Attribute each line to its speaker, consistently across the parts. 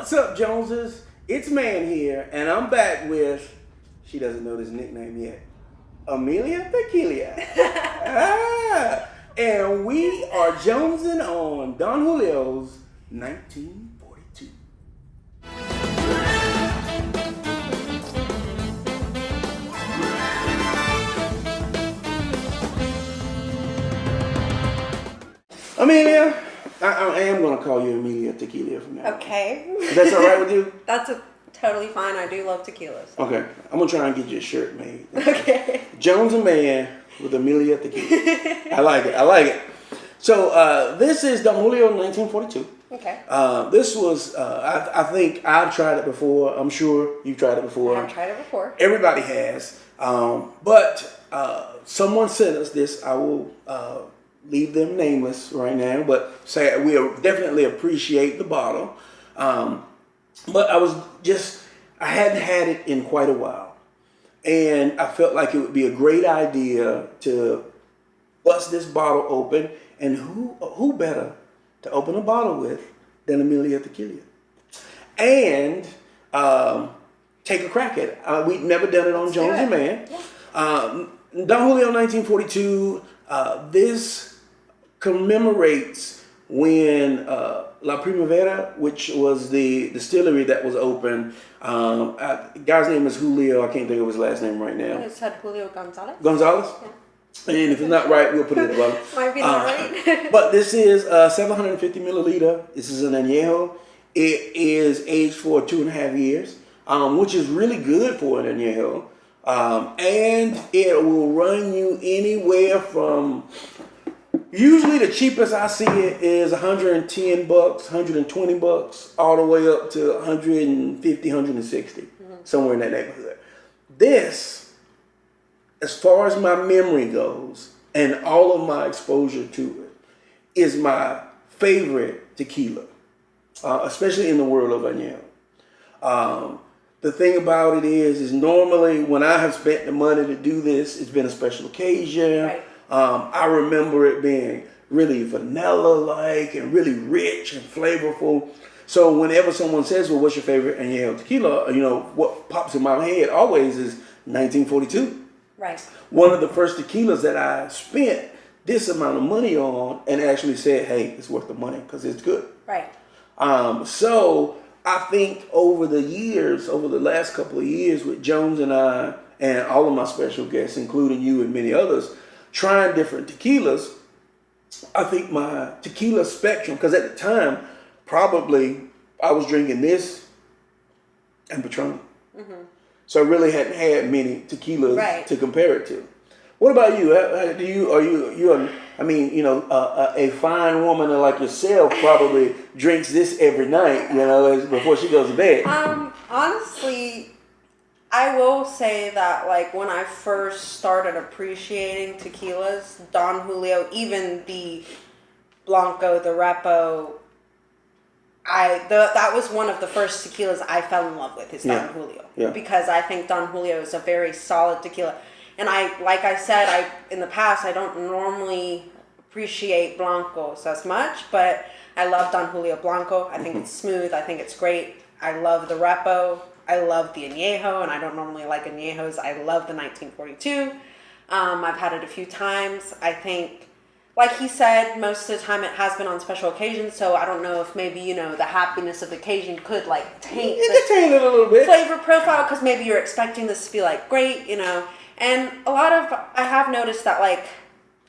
Speaker 1: What's up, Joneses? It's Man here, and I'm back with, she doesn't know this nickname yet, Amelia Tequila. And we are jonesing on Don Julio's 1942. Amelia, I am going to call you Amelia Tequila from now.
Speaker 2: Okay.
Speaker 1: That's all right with you?
Speaker 2: That's totally fine. I do love tequilas.
Speaker 1: Okay. I'm going to try and get you a shirt made.
Speaker 2: Okay.
Speaker 1: Jones and Mann with Amelia Tequila. I like it. So this is Don Julio 1942.
Speaker 2: Okay.
Speaker 1: This was, I think I've tried it before. I'm sure you've tried it before.
Speaker 2: I've tried it before.
Speaker 1: Everybody has. But someone sent us this. I will leave them nameless right now, but say we definitely appreciate the bottle. But I hadn't had it in quite a while. And I felt like it would be a great idea to bust this bottle open. And who better to open a bottle with than Amelia Tequila? And take a crack at it. We've never done it on Jones and Mann. Yeah. Don Julio 1942, this commemorates when La Primavera, which was the distillery that was open. Guy's name is Julio. I can't think of his last name right now.
Speaker 2: It said Julio Gonzalez.
Speaker 1: Gonzalez? Yeah. And if it's not right, we'll put it at the bottom.
Speaker 2: Might be not right.
Speaker 1: But this is 750 milliliter. This is an añejo. It is aged for 2.5 years, which is really good for an añejo. And it will run you anywhere from, usually the cheapest I see it is $110, $120, all the way up to $150, $160, somewhere in that neighborhood. This, as far as my memory goes, and all of my exposure to it, is my favorite tequila, especially in the world of añejo. The thing about it is normally when I have spent the money to do this, it's been a special occasion.
Speaker 2: Right.
Speaker 1: I remember it being really vanilla-like and really rich and flavorful. So whenever someone says, well, what's your favorite añejo tequila? What pops in my head always is 1942.
Speaker 2: Right.
Speaker 1: One of the first tequilas that I spent this amount of money on and actually said, hey, it's worth the money because it's good.
Speaker 2: Right.
Speaker 1: So I think over the last couple of years with Jones and I and all of my special guests, including you and many others, trying different tequilas, I think my tequila spectrum, because at the time, probably I was drinking this and Patron. Mm-hmm. So I really hadn't had many tequilas to compare it to. What about you? A fine woman like yourself probably drinks this every night, before she goes to bed.
Speaker 2: Honestly, I will say that when I first started appreciating tequilas, Don Julio, even the Blanco, the Repo, that was one of the first tequilas I fell in love with, is Don Julio. Yeah. Because I think Don Julio is a very solid tequila. And like I said, in the past, I don't normally appreciate Blancos as much, but I love Don Julio Blanco. I think it's smooth. I think it's great. I love the Repo. I love the añejo, and I don't normally like añejos. I love the 1942. I've had it a few times. I think, like he said, most of the time it has been on special occasions, so I don't know if maybe, the happiness of the occasion could, taint
Speaker 1: it a little bit.
Speaker 2: Flavor profile, because maybe you're expecting this to be, great, And I have noticed that,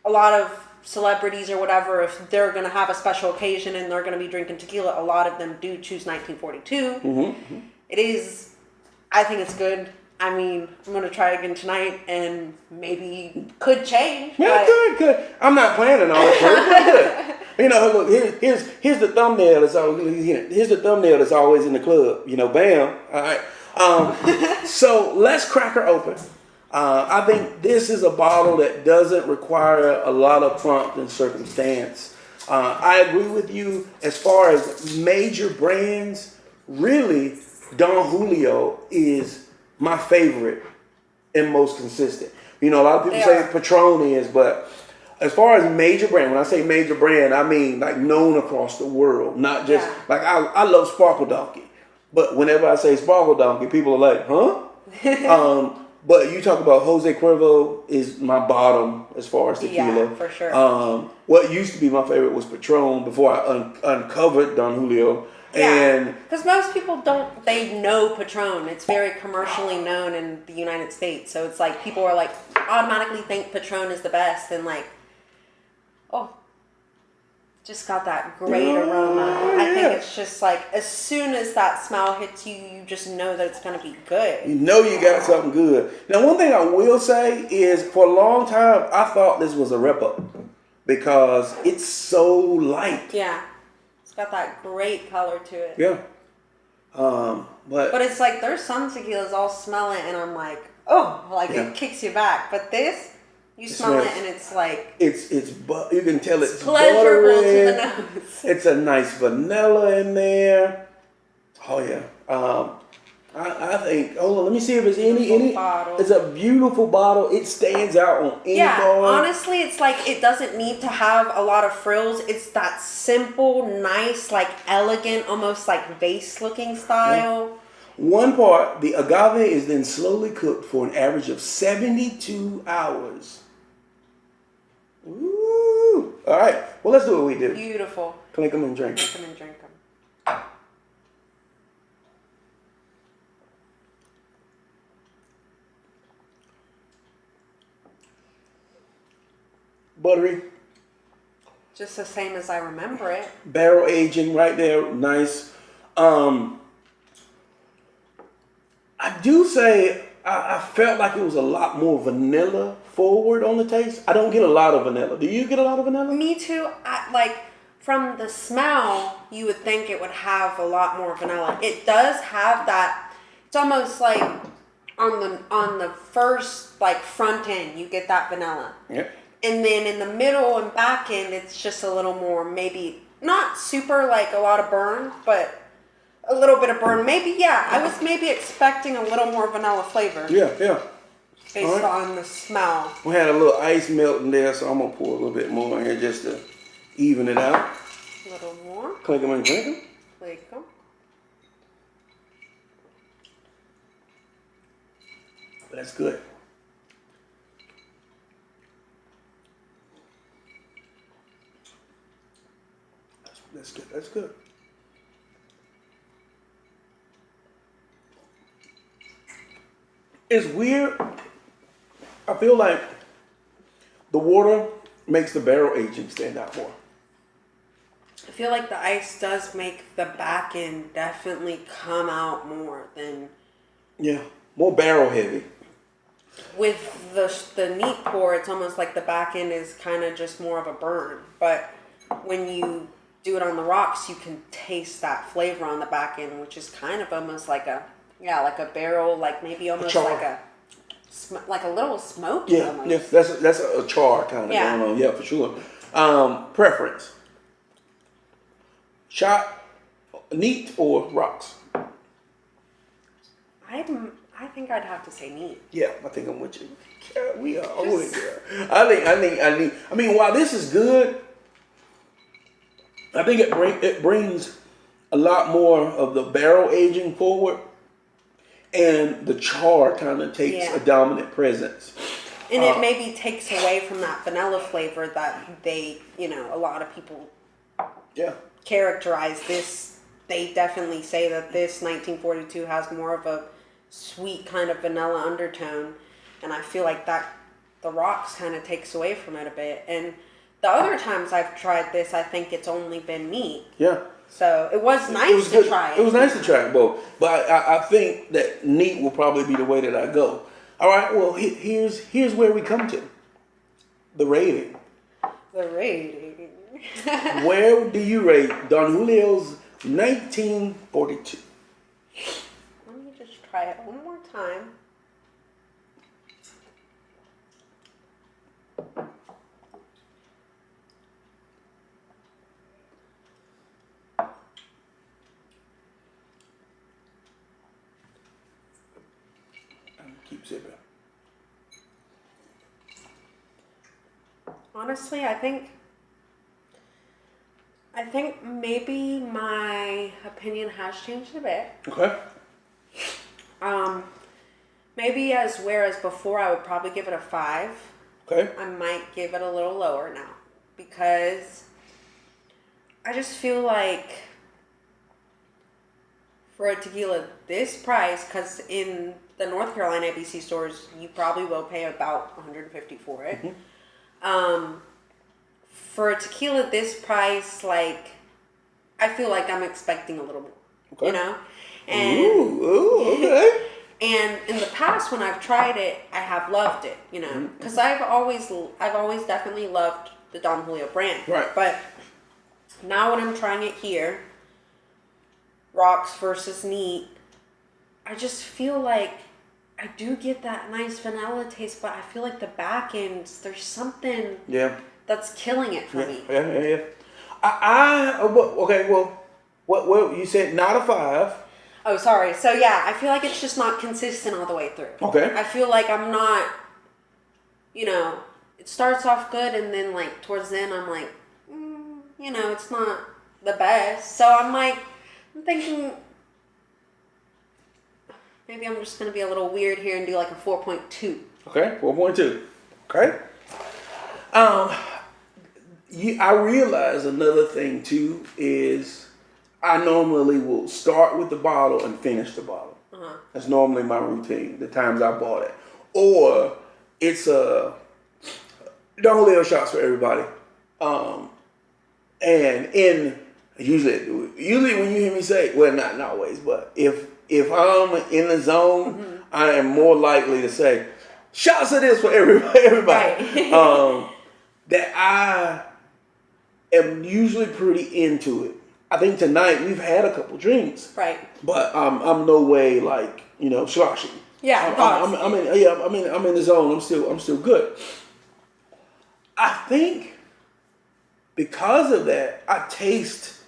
Speaker 2: a lot of celebrities or whatever, if they're going to have a special occasion and they're going to be drinking tequila, a lot of them do choose 1942. Mm-hmm. It is, I think it's good. I mean, I'm going to try it again tonight and maybe could change.
Speaker 1: Yeah, good. I'm not planning on it, but good. Look, here's the thumbnail that's always, here's the thumbnail that's always in the club. Bam. All right. So let's crack her open. I think this is a bottle that doesn't require a lot of prompt and circumstance. I agree with you as far as major brands. Really, Don Julio is my favorite and most consistent. A lot of people say Patron is, but as far as major brand, when I say major brand, I mean known across the world, not just I love Sparkle Donkey. But whenever I say Sparkle Donkey, people are like, huh? But you talk about Jose Cuervo is my bottom as far as tequila.
Speaker 2: Yeah, for sure.
Speaker 1: What used to be my favorite was Patron before I uncovered Don Julio.
Speaker 2: Yeah, because most people they know Patron. It's very commercially known in the United States. So it's like people are like automatically think Patron is the best and like, oh, just got that great aroma. I think it's just like as soon as that smell hits you, you just know that it's going to be good.
Speaker 1: You know you got something good. Now, one thing I will say is for a long time, I thought this was a rip-up because it's so light.
Speaker 2: Yeah. It's got that great color to it.
Speaker 1: Yeah. But
Speaker 2: it's like there's some tequilas I'll smell it and I'm like, oh, like it kicks you back. But this, you smell it and it's like
Speaker 1: you can tell it's
Speaker 2: pleasurable
Speaker 1: buttery.
Speaker 2: to the nose.
Speaker 1: It's a nice vanilla in there. Oh yeah. I think. Hold on, let me see if there's any.
Speaker 2: Bottle.
Speaker 1: It's a beautiful bottle. It stands out on any bar.
Speaker 2: Honestly, it's like it doesn't need to have a lot of frills. It's that simple, nice, like elegant, almost like vase-looking style.
Speaker 1: Yeah. One part, the agave is then slowly cooked for an average of 72 hours. Ooh. All right. Well, let's do what we do.
Speaker 2: Beautiful.
Speaker 1: Clink them and drink.
Speaker 2: Clink them and drink them.
Speaker 1: Buttery.
Speaker 2: Just the same as I remember it.
Speaker 1: Barrel aging right there. Nice. I do say I felt like it was a lot more vanilla forward on the taste. I don't get a lot of vanilla. Do you get a lot of vanilla?
Speaker 2: Me too. From the smell, you would think it would have a lot more vanilla. It does have that. It's almost like on the first like front end, you get that vanilla.
Speaker 1: Yeah.
Speaker 2: And then in the middle and back end, it's just a little more, maybe not super like a lot of burn, but a little bit of burn. Maybe, yeah, I was maybe expecting a little more vanilla flavor.
Speaker 1: Yeah.
Speaker 2: Based on the smell.
Speaker 1: We had a little ice melt in there, so I'm going to pour a little bit more in here just to even it out.
Speaker 2: A little more.
Speaker 1: Clink them and drink them.
Speaker 2: Clink them.
Speaker 1: That's good. That's good. That's good. It's weird. I feel like the water makes the barrel aging stand out more.
Speaker 2: I feel like the ice does make the back end definitely come out more than...
Speaker 1: Yeah, more barrel heavy.
Speaker 2: With the neat pour, it's almost like the back end is kind of just more of a burn. But when you do it on the rocks, you can taste that flavor on the back end, which is kind of almost like a barrel, like maybe almost like a little smoky.
Speaker 1: Yeah,
Speaker 2: almost.
Speaker 1: yeah, that's a char kind of going on. Yeah, for sure. Preference: shot, neat, or rocks?
Speaker 2: I think I'd have to say neat.
Speaker 1: Yeah, I think I'm with you. Yeah, we are always there. I mean, while this is good, I think it brings a lot more of the barrel aging forward, and the char kind of takes a dominant presence.
Speaker 2: And it maybe takes away from that vanilla flavor that they, a lot of people characterize this. They definitely say that this 1942 has more of a sweet kind of vanilla undertone, and I feel like that the rocks kind of takes away from it a bit. And the other times I've tried this, I think it's only been neat.
Speaker 1: Yeah.
Speaker 2: So it was nice to try it.
Speaker 1: It was nice to try it both, but I think that neat will probably be the way that I go. All right. Well, here's where we come to the rating.
Speaker 2: The rating.
Speaker 1: Where do you rate Don Julio's 1942?
Speaker 2: Let me just try it one more time.
Speaker 1: Keep sipping.
Speaker 2: Honestly, I think I think maybe my opinion has changed a bit.
Speaker 1: Okay.
Speaker 2: Maybe whereas before I would probably give it a 5.
Speaker 1: Okay.
Speaker 2: I might give it a little lower now because I just feel like for a tequila this price, because in the North Carolina ABC stores, you probably will pay about $150 for it. Mm-hmm. For a tequila this price, like, I feel like I'm expecting a little more, okay. You know? And,
Speaker 1: okay.
Speaker 2: And in the past, when I've tried it, I have loved it, you know? Because I've always definitely loved the Don Julio brand.
Speaker 1: Right.
Speaker 2: But now when I'm trying it here, rocks versus neat, I just feel like I do get that nice vanilla taste, but I feel like the back ends, there's something that's killing it for me.
Speaker 1: Yeah. Okay, well, what you said, not a 5.
Speaker 2: Oh, sorry. So yeah, I feel like it's just not consistent all the way through.
Speaker 1: Okay.
Speaker 2: I feel like I'm not, you know, it starts off good and then like towards the end I'm like, you know, it's not the best. So I'm thinking maybe I'm just going to be a little weird here and do like a 4.2.
Speaker 1: Okay, 4.2. Okay. I realize another thing too is I normally will start with the bottle and finish the bottle. Uh-huh. That's normally my routine, the times I bought it. Or it's a Don Julio shots for everybody. And usually when you hear me say, well, not always, but if I'm in the zone, I am more likely to say, shots of this for everybody. Right. That I am usually pretty into it. I think tonight we've had a couple drinks,
Speaker 2: right?
Speaker 1: But I'm no way like, you know, sloshy.
Speaker 2: Yeah,
Speaker 1: I'm in the zone. I'm still good. I think because of that, I taste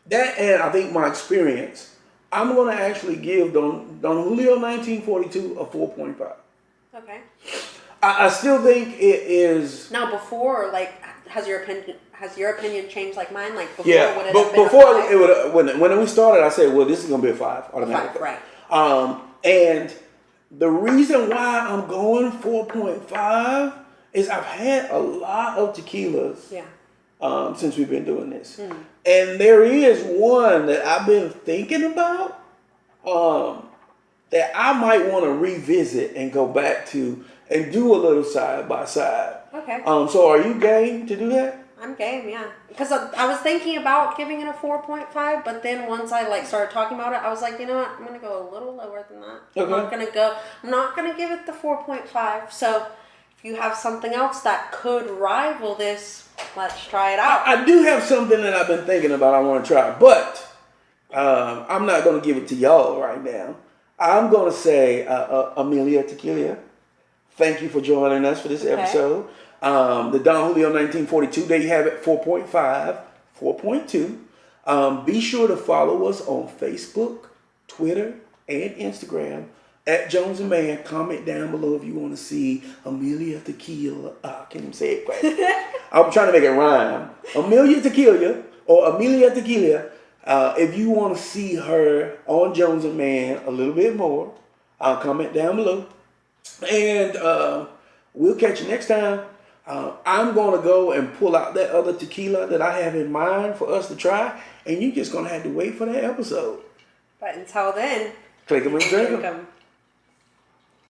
Speaker 1: that, and I think my experience, I'm gonna actually give Don Julio 1942 a 4.5.
Speaker 2: Okay.
Speaker 1: I still think it is.
Speaker 2: Now, before, like, has your opinion changed like mine? Like before,
Speaker 1: yeah, but before it would when we started, I said, well, this is gonna be a 5 automatically.
Speaker 2: 5, right?
Speaker 1: And the reason why I'm going 4.5 is I've had a lot of tequilas.
Speaker 2: Yeah.
Speaker 1: Since we've been doing this, and there is one that I've been thinking about that I might want to revisit and go back to and do a little side by side.
Speaker 2: Okay.
Speaker 1: So are you game to do that?
Speaker 2: I'm game, yeah. Because I was thinking about giving it a 4.5, but then once I started talking about it, I was like, you know what? I'm gonna go a little lower than that. Okay. I'm not gonna give it the 4.5. So if you have something else that could rival this, let's try it out.
Speaker 1: I do have something that I've been thinking about I want to try, but I'm not going to give it to y'all right now. I'm going to say Amelia Tequila. Thank you for joining us for this episode. The Don Julio 1942, there you have it, 4.5, 4.2. Be sure to follow us on Facebook, Twitter, and Instagram. At Jones and Mann. Comment down below if you want to see Amelia Tequila. I can't even say it quite. I'm trying to make it rhyme. Amelia Tequila or Amelia Tequila. If you want to see her on Jones and Mann a little bit more, comment down below. And we'll catch you next time. I'm going to go and pull out that other tequila that I have in mind for us to try. And you're just going to have to wait for that episode.
Speaker 2: But until then,
Speaker 1: click them and drink them.